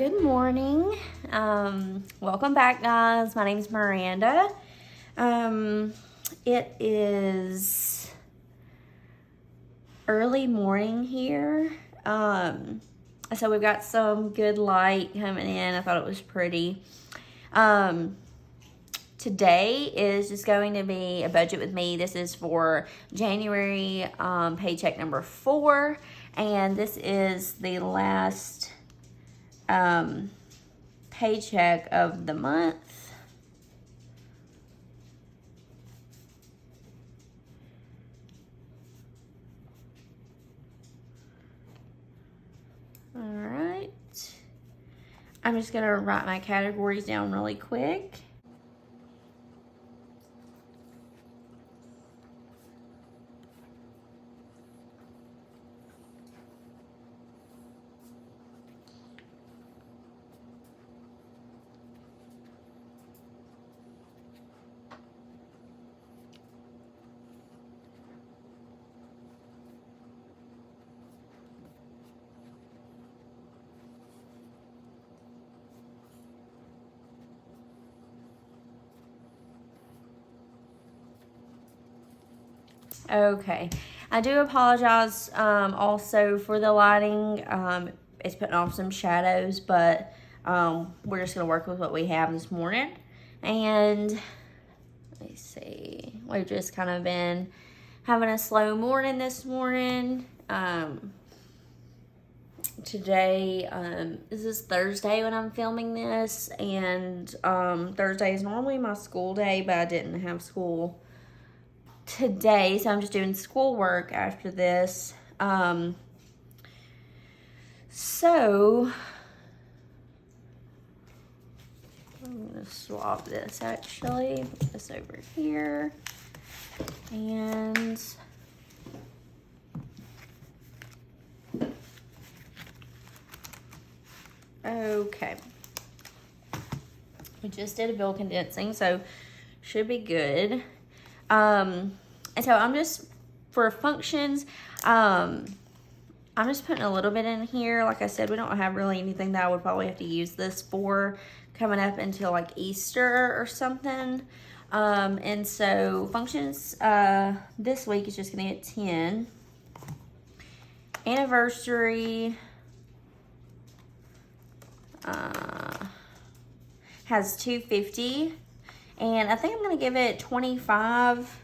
Good morning. Welcome back, guys. My name is Miranda. It is early morning here. So we've got some good light coming in. I thought it was pretty. Today is just going to be a budget with me. This is for January paycheck number 4, and this is the last paycheck of the month. All right. I'm just going to write my categories down really quick. Okay, I do apologize also for the lighting. It's putting off some shadows, but we're just going to work with what we have this morning. And let me see, we've just kind of been having a slow morning this morning. Today, this is Thursday when I'm filming this, and Thursday is normally my school day, but I didn't have school today, so I'm just doing schoolwork after this. So I'm gonna swap this actually, put this over here, and okay. We just did a bill condensing, so should be good. And so I'm just, for functions, I'm just putting a little bit in here. Like I said, we don't have really anything that I would probably have to use this for coming up until like Easter or something. And so functions this week is just gonna get 10. Anniversary has 250. And I think I'm going to give it 25.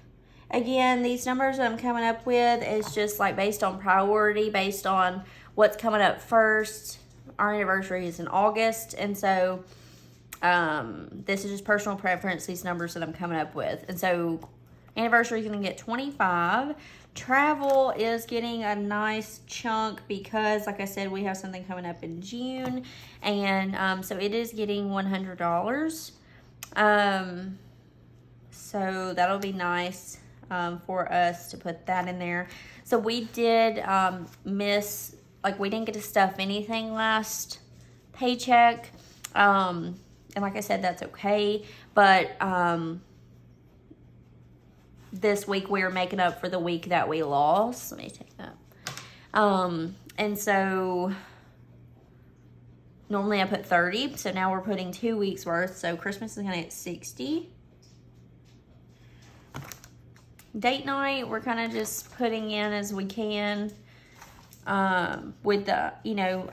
Again, these numbers that I'm coming up with is just like based on priority, based on what's coming up first. Our anniversary is in August, and so this is just personal preference, these numbers that I'm coming up with. And so anniversary is going to get 25. Travel is getting a nice chunk because, like I said, we have something coming up in June, and so it is getting $100. So that'll be nice for us to put that in there. So we did miss, like, we didn't get to stuff anything last paycheck, and like I said, that's okay, but this week we are making up for the week that we lost. Let me take that. And so normally I put 30, so now we're putting 2 weeks worth. So Christmas is gonna get 60. Date night, we're kind of just putting in as we can. With the,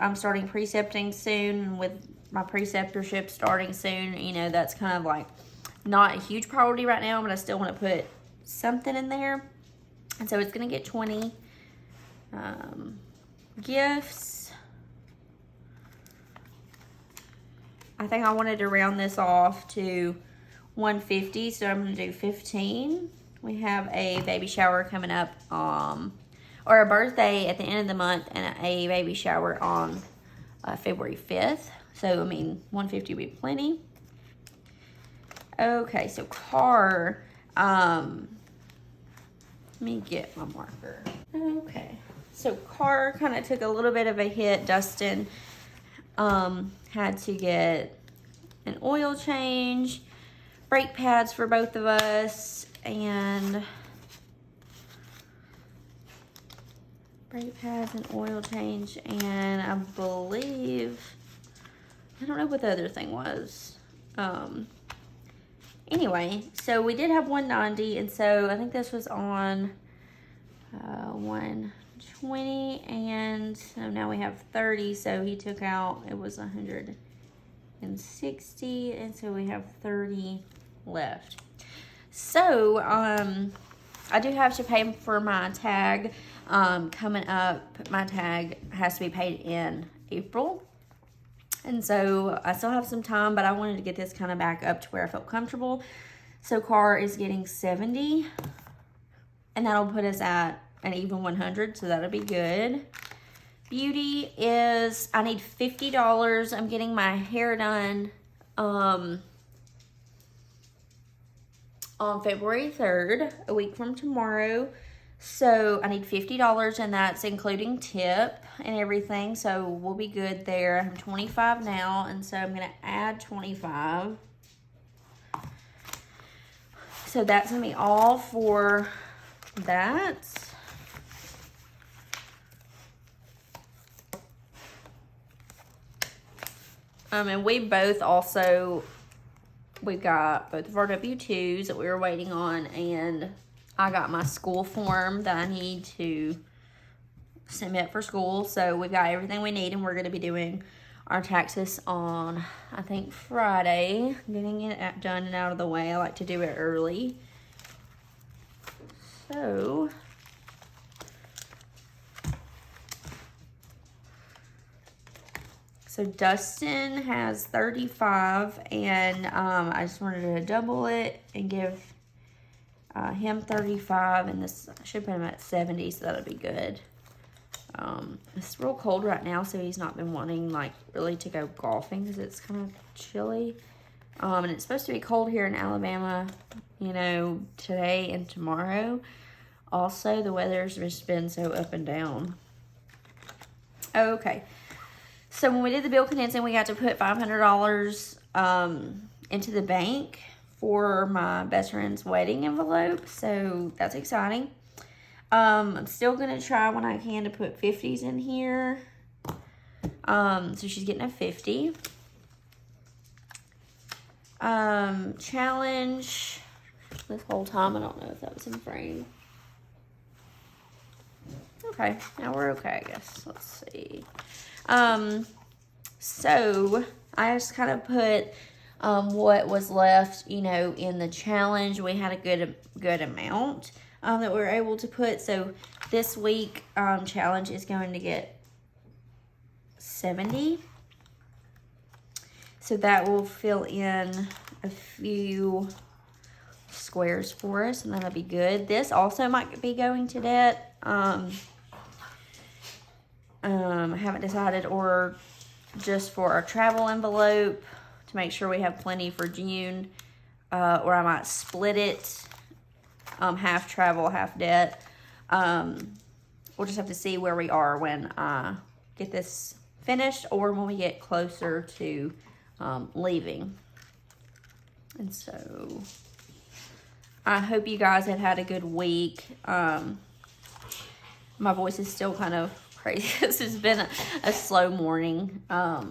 I'm starting precepting soon. With my preceptorship starting soon, that's kind of like not a huge priority right now, but I still want to put something in there. And so it's gonna get 20. Gifts, I think I wanted to round this off to 150, so I'm going to do 15. We have a baby shower coming up, or a birthday at the end of the month, and a baby shower on February 5th. So, 150 would be plenty. Okay, so car, let me get my marker. Okay, so car kind of took a little bit of a hit. Dustin had to get an oil change, brake pads for both of us, and brake pads and oil change, and I believe I don't know what the other thing was. Anyway, so we did have 190, and so I think this was on 120, and so now we have 30, so he took out, it was 160, and so we have 30 left. So, I do have to pay for my tag coming up. My tag has to be paid in April. And so I still have some time, but I wanted to get this kind of back up to where I felt comfortable. So car is getting 70, and that'll put us at an even 100, so that'll be good. Beauty is, I need $50. I'm getting my hair done on February 3rd, a week from tomorrow. So I need $50, and that's including tip and everything. So we'll be good there. I'm 25 now, and so I'm going to add 25. So that's going to be all for that. And we both also, we've got both of our W-2s that we were waiting on, and I got my school form that I need to submit for school. So we've got everything we need, and we're going to be doing our taxes on, I think, Friday. Getting it done and out of the way. I like to do it early. So Dustin has 35, and I just wanted to double it and give him 35, and this should put him at 70, so that'll be good. It's real cold right now, so he's not been wanting, like, really to go golfing because it's kind of chilly. And it's supposed to be cold here in Alabama, you know, today and tomorrow. Also, the weather's just been so up and down. Okay. So when we did the bill condensing, we got to put $500 into the bank for my best friend's wedding envelope. So that's exciting. I'm still going to try when I can to put 50s in here. So she's getting a 50. Challenge. This whole time, I don't know if that was in frame. Okay, now we're okay, I guess. Let's see. So I just kind of put what was left, you know, in the challenge. We had a good amount that we were able to put. So this week challenge is going to get 70. So that will fill in a few squares for us, and that'll be good. This also might be going to debt. I haven't decided, or just for our travel envelope to make sure we have plenty for June, or I might split it, half travel, half debt. We'll just have to see where we are when I get this finished, or when we get closer to leaving. And so I hope you guys have had a good week. My voice is still kind of crazy. This has been a slow morning. I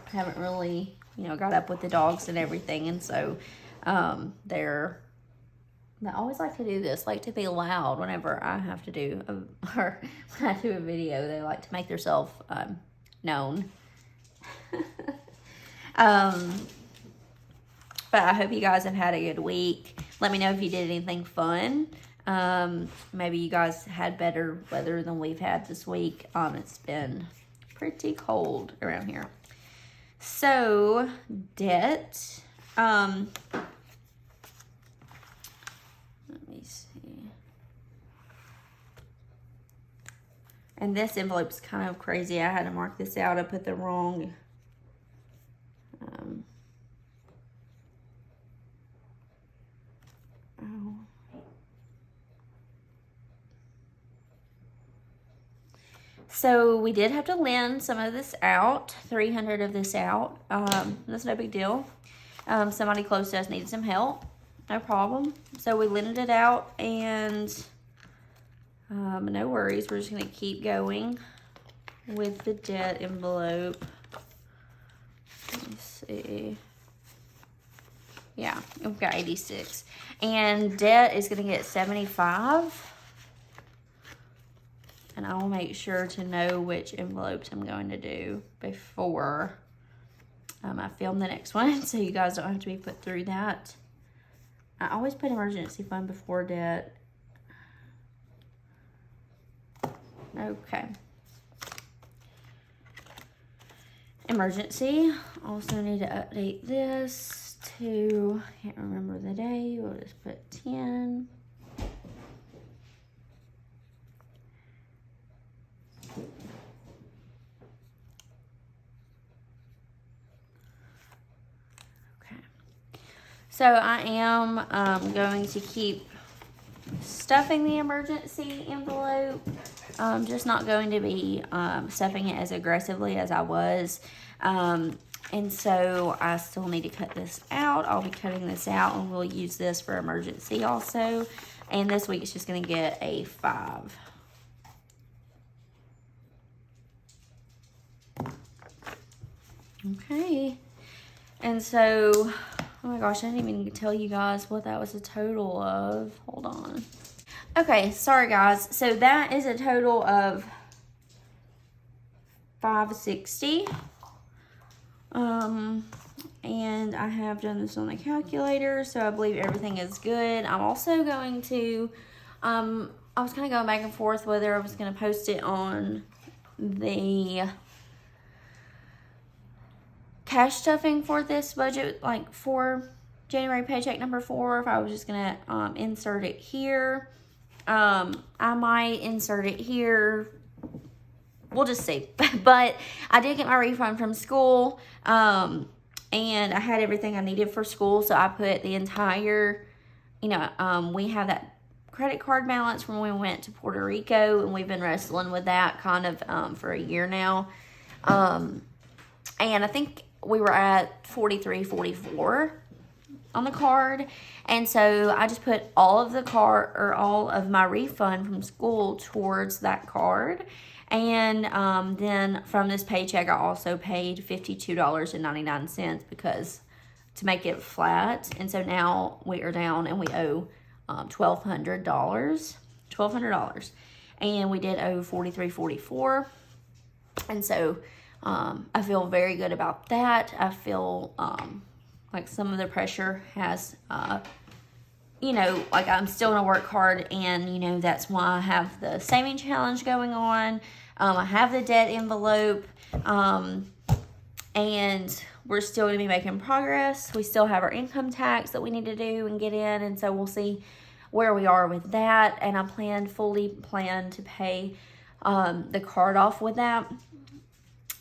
haven't really, you know, got up with the dogs and everything, and so they always like to do this, like to be loud whenever I have to do or when I do a video. They like to make themselves known. But I hope you guys have had a good week. Let me know if you did anything fun. Maybe you guys had better weather than we've had this week. It's been pretty cold around here. So, debt. Let me see. And this envelope's kind of crazy. I had to mark this out. I put the wrong So we did have to lend some of this out, 300 of this out. That's no big deal. Somebody close to us needed some help. No problem. So we lended it out, and no worries. We're just going to keep going with the debt envelope. Let see. Yeah, we've got 86. And debt is going to get 75. And I will make sure to know which envelopes I'm going to do before I film the next one, so you guys don't have to be put through that. I always put emergency fund before debt. Okay. Emergency. Also need to update this to, can't remember the day. We'll just put 10. Okay. So I am going to keep stuffing the emergency envelope. Just not going to be stuffing it as aggressively as I was. And so I still need to cut this out. I'll be cutting this out, and we'll use this for emergency also. And this week it's just going to get a 5. Okay. And so, oh my gosh, I didn't even tell you guys what that was a total of. Hold on. Okay, sorry guys. So that is a total of $560. And I have done this on the calculator, so I believe everything is good. I'm also going to, I was kind of going back and forth whether I was going to post it on the cash stuffing for this budget, like for January paycheck number 4, if I was just going to insert it here. I might insert it here. We'll just see. But I did get my refund from school, and I had everything I needed for school, so I put the entire, you know, we have that credit card balance from when we went to Puerto Rico, and we've been wrestling with that kind of for a year now. And I think we were at 43, 44 on the card, and so I just put all of the card, or all of my refund from school towards that card. And then from this paycheck, I also paid $52.99 because to make it flat. And so now we are down and we owe $1,200. And we did owe $43.44. And so I feel very good about that. I feel like some of the pressure has, you know, like I'm still going to work hard, and, you know, that's why I have the saving challenge going on. I have the debt envelope, and we're still going to be making progress. We still have our income tax that we need to do and get in, and so we'll see where we are with that. And I fully plan to pay the card off with that,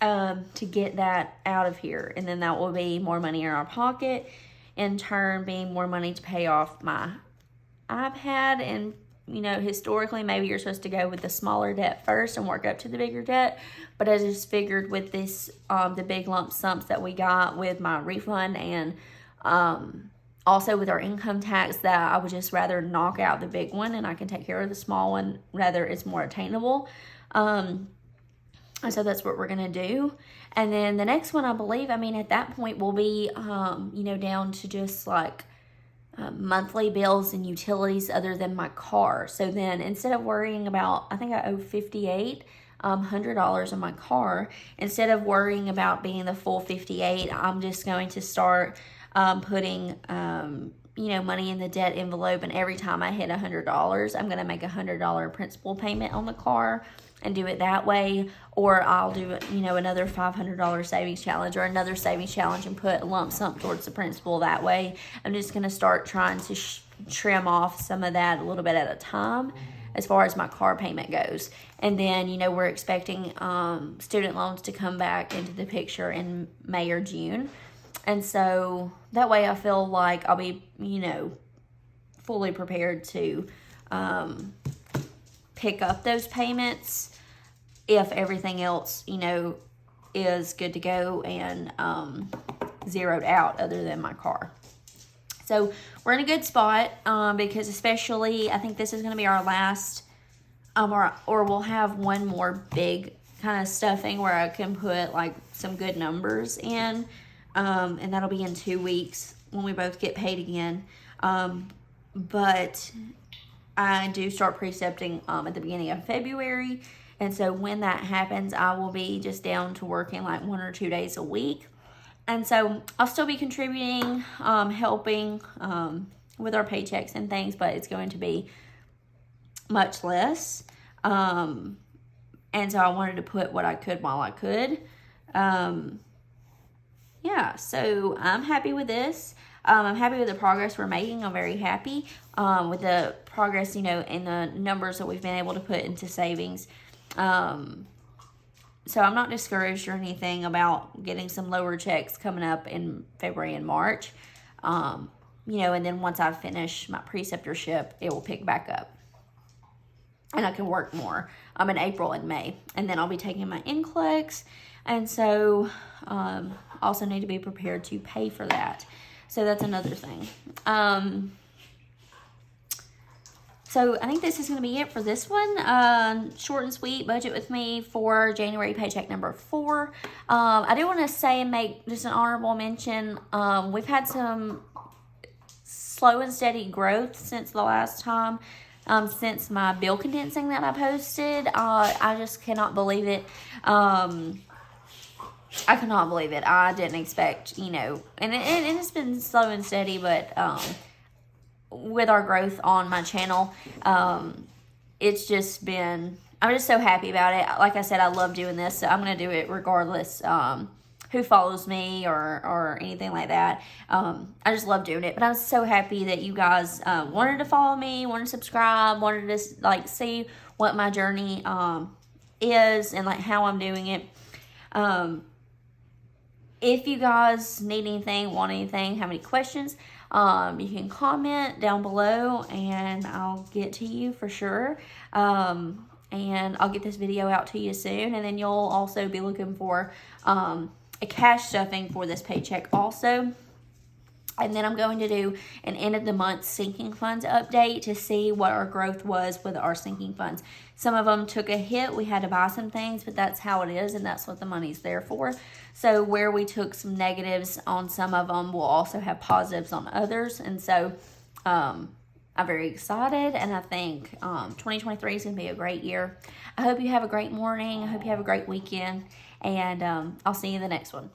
to get that out of here, and then that will be more money in our pocket, in turn being more money to pay off my iPad. And, you know, historically, maybe you're supposed to go with the smaller debt first and work up to the bigger debt. But I just figured with this, the big lump sums that we got with my refund, and also with our income tax, that I would just rather knock out the big one and I can take care of the small one, rather it's more attainable. And so that's what we're going to do. And then the next one, I believe, I mean, at that point we'll be, you know, down to just like monthly bills and utilities other than my car. So then instead of worrying about, I think I owe $5,800 on my car, instead of worrying about being the full 58, I'm just going to start putting, you know, money in the debt envelope. And every time I hit $100, I'm going to make $100 principal payment on the car and do it that way. Or I'll do, you know, another $500 savings challenge, or another savings challenge, and put a lump sum towards the principal that way. I'm just going to start trying to trim off some of that a little bit at a time as far as my car payment goes. And then, you know, we're expecting student loans to come back into the picture in May or June. And so that way I feel like I'll be, you know, fully prepared to pick up those payments if everything else, you know, is good to go and zeroed out other than my car. So we're in a good spot, because especially I think this is going to be our last, or we'll have one more big kind of stuffing where I can put like some good numbers in. and that'll be in 2 weeks when we both get paid again. But I do start precepting at the beginning of February, and so when that happens, I will be just down to working like 1 or 2 days a week. And so I'll still be contributing, helping with our paychecks and things, but it's going to be much less. And so I wanted to put what I could while I could. Yeah, so I'm happy with this. I'm happy with the progress we're making. I'm very happy with the progress, in the numbers that we've been able to put into savings. So I'm not discouraged or anything about getting some lower checks coming up in February and March. And then once I finish my preceptorship, it will pick back up. And I can work more in April and May. And then I'll be taking my NCLEX. And so also need to be prepared to pay for that. So that's another thing. So I think this is going to be it for this one. Short and sweet budget with me for January paycheck number 4. I do want to say and make just an honorable mention. We've had some slow and steady growth since the last time. Since my bill condensing that I posted. I just cannot believe it. I cannot believe it. I didn't expect, and it's been slow and steady, but with our growth on my channel, it's just been, I'm just so happy about it. Like I said, I love doing this, so I'm going to do it regardless who follows me or anything like that. I just love doing it, but I'm so happy that you guys wanted to follow me, wanted to subscribe, wanted to see what my journey is and how I'm doing it. If you guys need anything, want anything, have any questions, you can comment down below and I'll get to you for sure. And I'll get this video out to you soon. And then you'll also be looking for a cash stuffing for this paycheck also. And then I'm going to do an end of the month sinking funds update to see what our growth was with our sinking funds. Some of them took a hit. We had to buy some things, but that's how it is, and that's what the money's there for. So where we took some negatives on some of them, we'll also have positives on others. And so I'm very excited, and I think 2023 is going to be a great year. I hope you have a great morning. I hope you have a great weekend, and I'll see you in the next one.